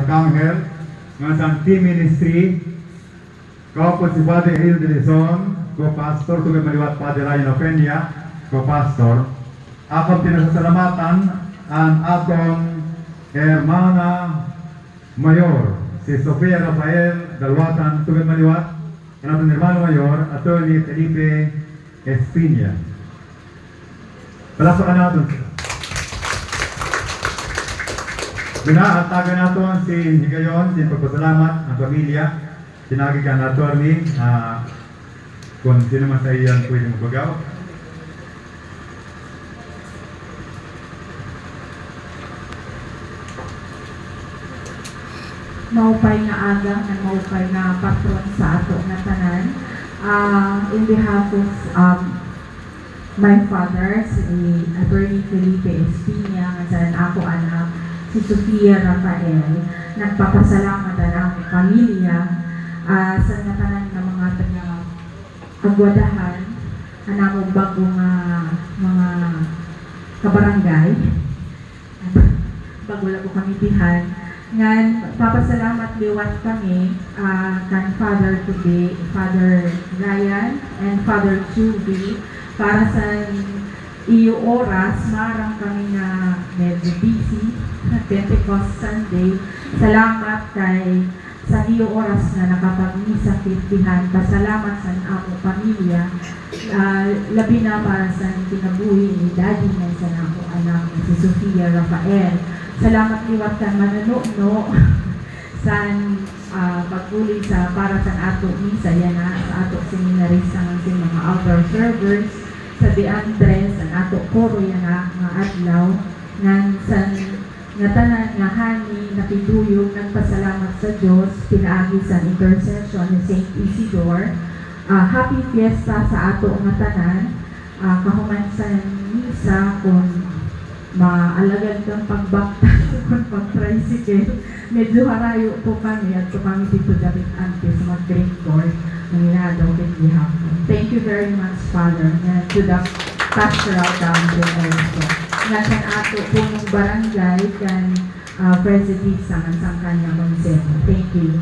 Arcangel, nga sa team ministry, kaupod si Padre Elio de Lizon, co-pastor, tugay maliwat Padre Ryan Ofenia, co-pastor. Akong pinasasalamatan ang atong Hermana Mayor, si Sofia Rafael Dalwatan, tugay maliwat, ang atong Hermano Mayor, Atty. Felipe Espina. Palasakan natin sila. Binahatagan natin si Higayon, si pagpasalamat ang pamilya, sinagigan na attorney, kung sino man sa iyan pwede magbagaw. Maupay na agang at maupay na patron sa ato na tanan. In behalf of my father, si Atty. Felipe Espina, nga sa ako anak, si Sofia Rafael, nagpapasalamat ang aming pamilya sa natanan ng mga agwadahan, anamong bagong mga kabarangay, bago lang ko kami tihan. Ngan, papasalamat liwat kami kan Father today, Father Ryan and Father Judy, para sa iyo oras, marang kami na medyo busy na Pentecost Sunday. Salamat kay sa iyo oras na nakapag-misa kitbihan. Pasalamat sa ako pamilya. Labi na para sa kinabuhi ni Daddy na sa ako anak si Sofia Rafael. Salamat liwat kan manunokno sa pagpuli sa para sa ato misa yan sa ato seminarista ng mga outdoor servers sa Di Andres, ang ato koro yan nga adlaw nang sa tanan nga hani napiduyog nagpasalamat sa Diyos pinaagi sa intercession ni St. Isidore. Happy fiesta sa ato nga tanan, kahuman sa misa kung maalagad kang pagbaktas kung pag-tricycle. Medyo harayo po kami at po kami dito David Ante sa mag-drink court ng inadaw kay hapon. Thank you very much, Father, and to the pastoral council also. Nga ato po ng barangay kan President sa kanyang konseho. Thank you.